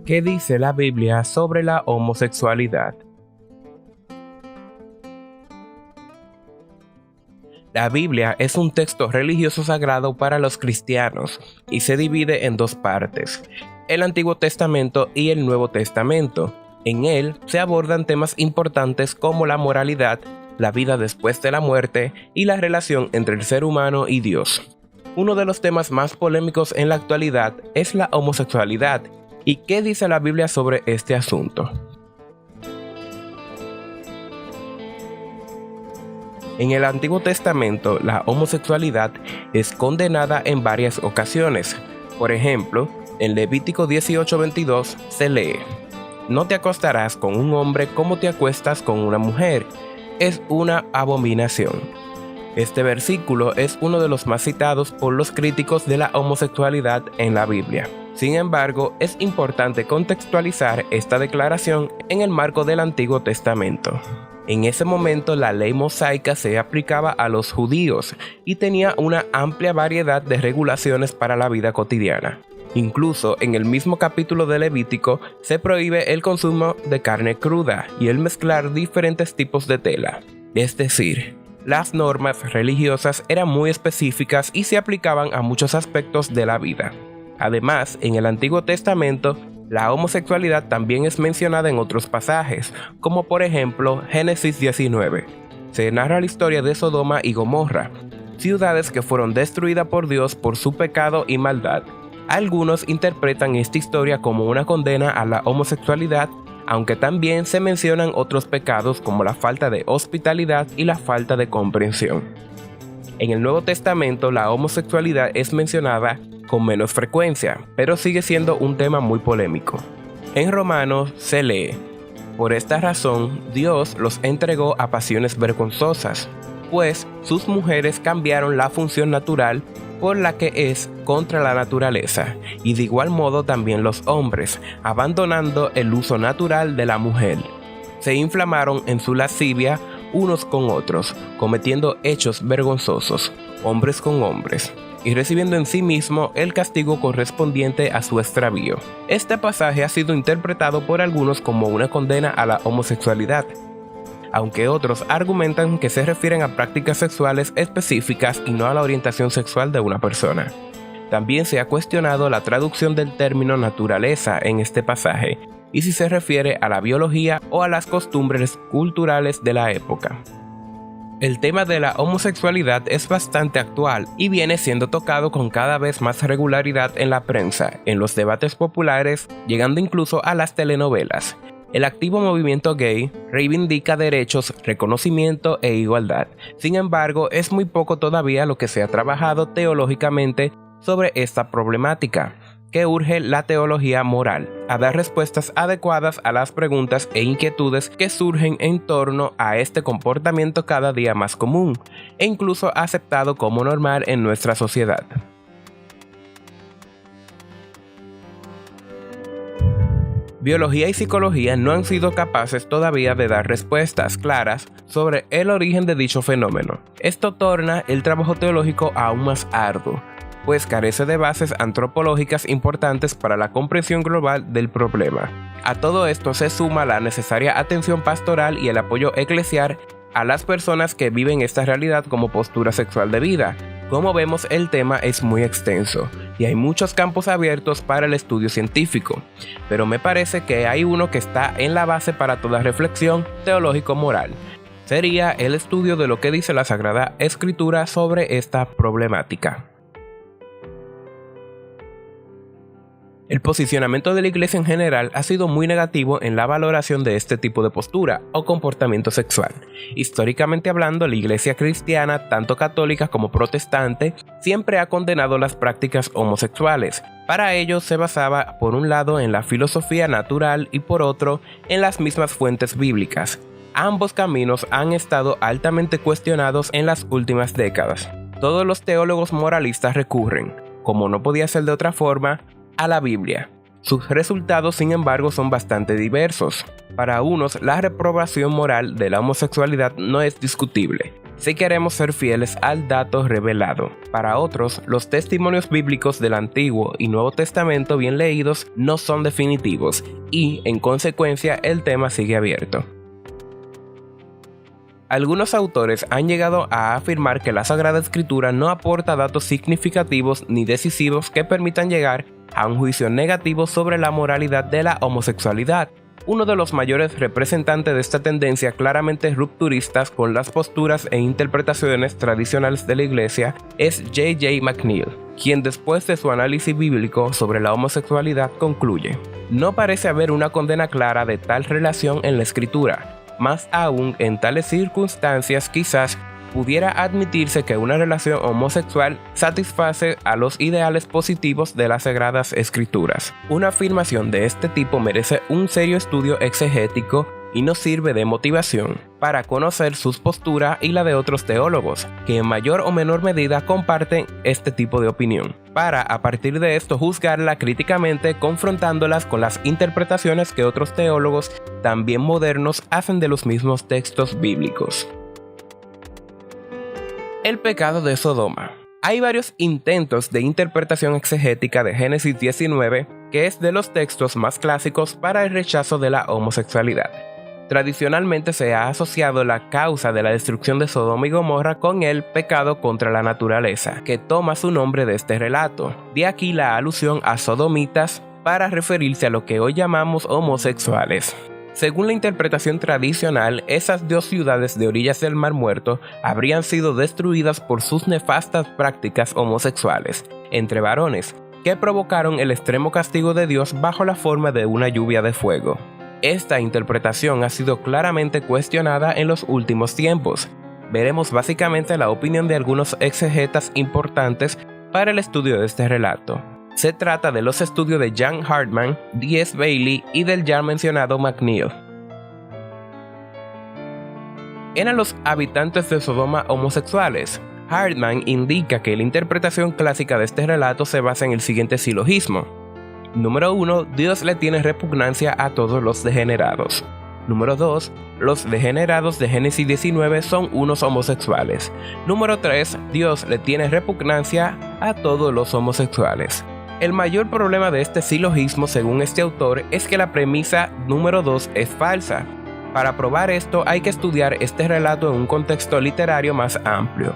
¿Qué dice la Biblia sobre la homosexualidad? La Biblia es un texto religioso sagrado para los cristianos y se divide en dos partes, el Antiguo Testamento y el Nuevo Testamento. En él se abordan temas importantes como la moralidad, la vida después de la muerte y la relación entre el ser humano y Dios. Uno de los temas más polémicos en la actualidad es la homosexualidad. ¿Y qué dice la Biblia sobre este asunto? En el Antiguo Testamento, la homosexualidad es condenada en varias ocasiones. Por ejemplo, en Levítico 18:22 se lee: «No te acostarás con un hombre como te acuestas con una mujer. Es una abominación». Este versículo es uno de los más citados por los críticos de la homosexualidad en la Biblia. Sin embargo, es importante contextualizar esta declaración en el marco del Antiguo Testamento. En ese momento, la ley mosaica se aplicaba a los judíos y tenía una amplia variedad de regulaciones para la vida cotidiana. Incluso en el mismo capítulo de Levítico se prohíbe el consumo de carne cruda y el mezclar diferentes tipos de tela. Es decir, las normas religiosas eran muy específicas y se aplicaban a muchos aspectos de la vida. Además, en el Antiguo Testamento, la homosexualidad también es mencionada en otros pasajes, como por ejemplo Génesis 19. Se narra la historia de Sodoma y Gomorra, ciudades que fueron destruidas por Dios por su pecado y maldad. Algunos interpretan esta historia como una condena a la homosexualidad, aunque también se mencionan otros pecados como la falta de hospitalidad y la falta de comprensión. En el Nuevo Testamento, la homosexualidad es mencionada con menos frecuencia, pero sigue siendo un tema muy polémico. En Romanos se lee: «Por esta razón, Dios los entregó a pasiones vergonzosas, pues sus mujeres cambiaron la función natural por la que es contra la naturaleza, y de igual modo también los hombres, abandonando el uso natural de la mujer. Se inflamaron en su lascivia unos con otros, cometiendo hechos vergonzosos, hombres con hombres, y recibiendo en sí mismo el castigo correspondiente a su extravío». Este pasaje ha sido interpretado por algunos como una condena a la homosexualidad, aunque otros argumentan que se refieren a prácticas sexuales específicas y no a la orientación sexual de una persona. También se ha cuestionado la traducción del término naturaleza en este pasaje y si se refiere a la biología o a las costumbres culturales de la época. El tema de la homosexualidad es bastante actual y viene siendo tocado con cada vez más regularidad en la prensa, en los debates populares, llegando incluso a las telenovelas. El activo movimiento gay reivindica derechos, reconocimiento e igualdad. Sin embargo, es muy poco todavía lo que se ha trabajado teológicamente sobre esta problemática, que urge la teología moral a dar respuestas adecuadas a las preguntas e inquietudes que surgen en torno a este comportamiento cada día más común e incluso aceptado como normal en nuestra sociedad. Biología y psicología no han sido capaces todavía de dar respuestas claras sobre el origen de dicho fenómeno. Esto torna el trabajo teológico aún más arduo, pues carece de bases antropológicas importantes para la comprensión global del problema. A todo esto se suma la necesaria atención pastoral y el apoyo eclesial a las personas que viven esta realidad como postura sexual de vida. Como vemos, el tema es muy extenso y hay muchos campos abiertos para el estudio científico, pero me parece que hay uno que está en la base para toda reflexión teológico-moral. Sería el estudio de lo que dice la Sagrada Escritura sobre esta problemática. El posicionamiento de la Iglesia en general ha sido muy negativo en la valoración de este tipo de postura o comportamiento sexual. Históricamente hablando, la Iglesia cristiana, tanto católica como protestante, siempre ha condenado las prácticas homosexuales. Para ello se basaba por un lado en la filosofía natural y por otro en las mismas fuentes bíblicas. Ambos caminos han estado altamente cuestionados en las últimas décadas. Todos los teólogos moralistas recurren, como no podía ser de otra forma, a la Biblia. Sus resultados, sin embargo, son bastante diversos. Para unos, la reprobación moral de la homosexualidad no es discutible. si queremos ser fieles al dato revelado. Para otros, los testimonios bíblicos del Antiguo y Nuevo Testamento bien leídos no son definitivos y, en consecuencia, el tema sigue abierto. Algunos autores han llegado a afirmar que la Sagrada Escritura no aporta datos significativos ni decisivos que permitan llegar a un juicio negativo sobre la moralidad de la homosexualidad. Uno de los mayores representantes de esta tendencia claramente rupturistas con las posturas e interpretaciones tradicionales de la Iglesia es J.J. McNeill, quien después de su análisis bíblico sobre la homosexualidad concluye: no parece haber una condena clara de tal relación en la Escritura. Más aún, en tales circunstancias quizás pudiera admitirse que una relación homosexual satisface a los ideales positivos de las Sagradas Escrituras. Una afirmación de este tipo merece un serio estudio exegético y nos sirve de motivación para conocer sus posturas y la de otros teólogos, que en mayor o menor medida comparten este tipo de opinión, para a partir de esto juzgarla críticamente confrontándolas con las interpretaciones que otros teólogos también modernos hacen de los mismos textos bíblicos. El pecado de Sodoma. Hay varios intentos de interpretación exegética de Génesis 19, que es de los textos más clásicos para el rechazo de la homosexualidad. Tradicionalmente se ha asociado la causa de la destrucción de Sodoma y Gomorra con el pecado contra la naturaleza, que toma su nombre de este relato. De aquí la alusión a sodomitas para referirse a lo que hoy llamamos homosexuales. Según la interpretación tradicional, esas dos ciudades de orillas del Mar Muerto habrían sido destruidas por sus nefastas prácticas homosexuales entre varones, que provocaron el extremo castigo de Dios bajo la forma de una lluvia de fuego. Esta interpretación ha sido claramente cuestionada en los últimos tiempos. Veremos básicamente la opinión de algunos exegetas importantes para el estudio de este relato. Se trata de los estudios de Jan Hartman, D.S. Bailey y del ya mencionado McNeill. ¿Eran los habitantes de Sodoma homosexuales? Hartman indica que la interpretación clásica de este relato se basa en el siguiente silogismo. Número 1. Dios le tiene repugnancia a todos los degenerados. Número 2. Los degenerados de Génesis 19 son unos homosexuales. Número 3. Dios le tiene repugnancia a todos los homosexuales. El mayor problema de este silogismo, según este autor, es que la premisa número 2 es falsa. Para probar esto hay que estudiar este relato en un contexto literario más amplio.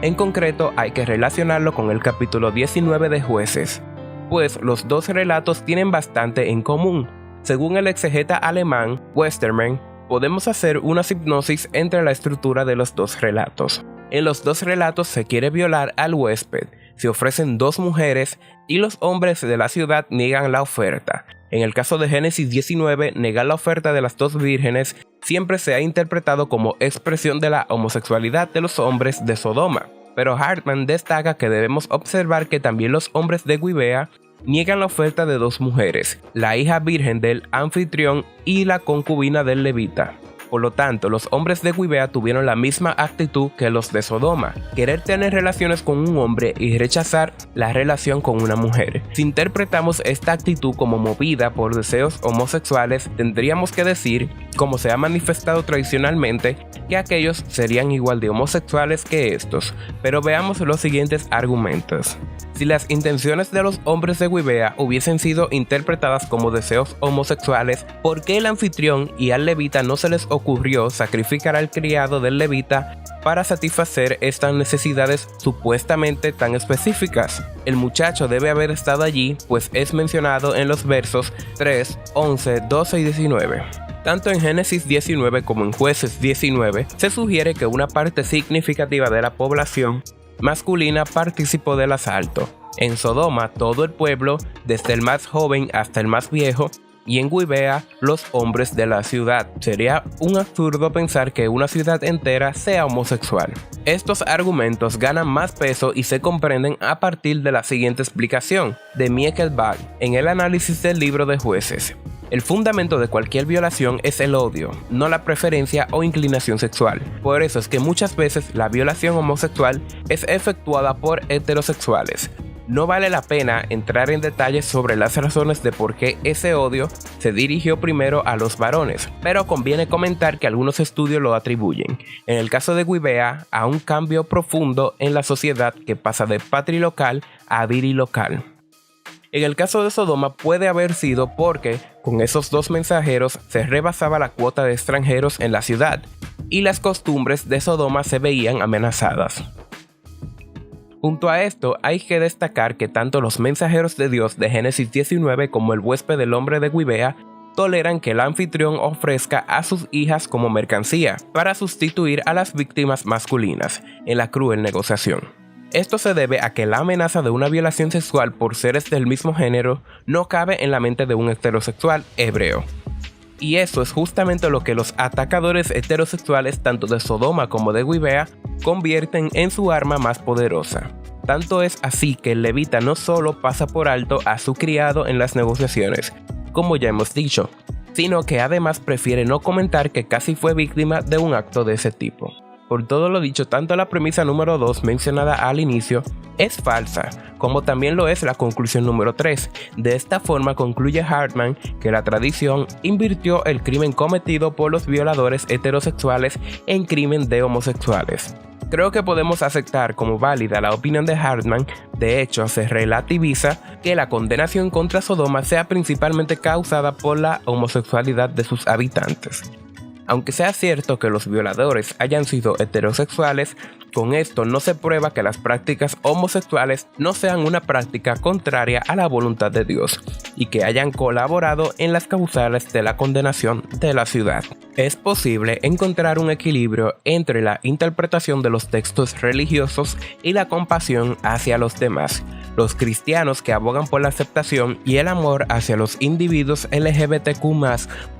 En concreto, hay que relacionarlo con el capítulo 19 de Jueces, pues los dos relatos tienen bastante en común. Según el exegeta alemán Westermann, podemos hacer una hipnosis entre la estructura de los dos relatos. En los dos relatos se quiere violar al huésped, se ofrecen dos mujeres y los hombres de la ciudad niegan la oferta. En el caso de Génesis 19, negar la oferta de las dos vírgenes siempre se ha interpretado como expresión de la homosexualidad de los hombres de Sodoma. Pero Hartman destaca que debemos observar que también los hombres de Gibea niegan la oferta de dos mujeres, la hija virgen del anfitrión y la concubina del levita. Por lo tanto, los hombres de Gibea tuvieron la misma actitud que los de Sodoma, querer tener relaciones con un hombre y rechazar la relación con una mujer. Si interpretamos esta actitud como movida por deseos homosexuales, tendríamos que decir, como se ha manifestado tradicionalmente, que aquellos serían igual de homosexuales que estos. Pero veamos los siguientes argumentos. Si las intenciones de los hombres de Gibea hubiesen sido interpretadas como deseos homosexuales, ¿por qué el anfitrión y al levita no se les ocurrió sacrificar al criado del levita para satisfacer estas necesidades supuestamente tan específicas? El muchacho debe haber estado allí, pues es mencionado en los versos 3, 11, 12 y 19. Tanto en Génesis 19 como en Jueces 19 se sugiere que una parte significativa de la población masculina participó del asalto. En Sodoma, todo el pueblo, desde el más joven hasta el más viejo, y en Gibea, los hombres de la ciudad. Sería un absurdo pensar que una ciudad entera sea homosexual. Estos argumentos ganan más peso y se comprenden a partir de la siguiente explicación de Miekelbach en el análisis del libro de Jueces. El fundamento de cualquier violación es el odio, no la preferencia o inclinación sexual. Por eso es que muchas veces la violación homosexual es efectuada por heterosexuales. No vale la pena entrar en detalles sobre las razones de por qué ese odio se dirigió primero a los varones, pero conviene comentar que algunos estudios lo atribuyen, en el caso de Gibea, a un cambio profundo en la sociedad que pasa de patrilocal a virilocal. En el caso de Sodoma puede haber sido porque con esos dos mensajeros se rebasaba la cuota de extranjeros en la ciudad, y las costumbres de Sodoma se veían amenazadas. Junto a esto, hay que destacar que tanto los mensajeros de Dios de Génesis 19 como el huésped del hombre de Gibea toleran que el anfitrión ofrezca a sus hijas como mercancía para sustituir a las víctimas masculinas en la cruel negociación. Esto se debe a que la amenaza de una violación sexual por seres del mismo género no cabe en la mente de un heterosexual hebreo. Y eso es justamente lo que los atacadores heterosexuales tanto de Sodoma como de Gibea convierten en su arma más poderosa. Tanto es así que el levita no solo pasa por alto a su criado en las negociaciones, como ya hemos dicho, sino que además prefiere no comentar que casi fue víctima de un acto de ese tipo. Por todo lo dicho, tanto la premisa número 2 mencionada al inicio es falsa, como también lo es la conclusión número 3. De esta forma concluye Hartman que la tradición invirtió el crimen cometido por los violadores heterosexuales en crimen de homosexuales. Creo que podemos aceptar como válida la opinión de Hartman. De hecho, se relativiza que la condenación contra Sodoma sea principalmente causada por la homosexualidad de sus habitantes. Aunque sea cierto que los violadores hayan sido heterosexuales, con esto no se prueba que las prácticas homosexuales no sean una práctica contraria a la voluntad de Dios y que hayan colaborado en las causales de la condenación de la ciudad. Es posible encontrar un equilibrio entre la interpretación de los textos religiosos y la compasión hacia los demás. Los cristianos que abogan por la aceptación y el amor hacia los individuos LGBTQ+,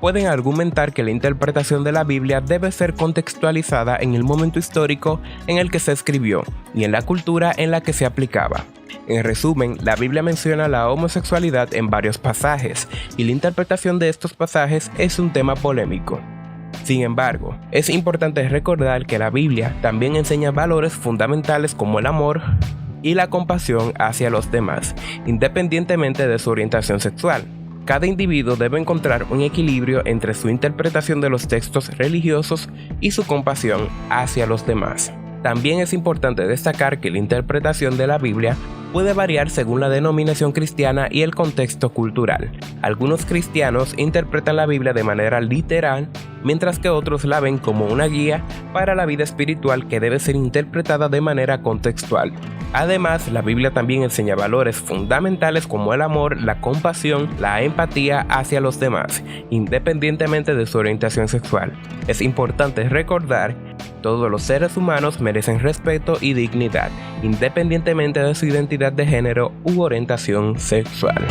pueden argumentar que la interpretación de la Biblia debe ser contextualizada en el momento histórico en el que se escribió y en la cultura en la que se aplicaba. En resumen, la Biblia menciona la homosexualidad en varios pasajes, y la interpretación de estos pasajes es un tema polémico. Sin embargo, es importante recordar que la Biblia también enseña valores fundamentales como el amor y la compasión hacia los demás, independientemente de su orientación sexual. Cada individuo debe encontrar un equilibrio entre su interpretación de los textos religiosos y su compasión hacia los demás. También es importante destacar que la interpretación de la Biblia puede variar según la denominación cristiana y el contexto cultural. Algunos cristianos interpretan la Biblia de manera literal, mientras que otros la ven como una guía para la vida espiritual que debe ser interpretada de manera contextual. Además, la Biblia también enseña valores fundamentales como el amor, la compasión, la empatía hacia los demás, independientemente de su orientación sexual. Es importante recordar que todos los seres humanos merecen respeto y dignidad, independientemente de su identidad de género u orientación sexual.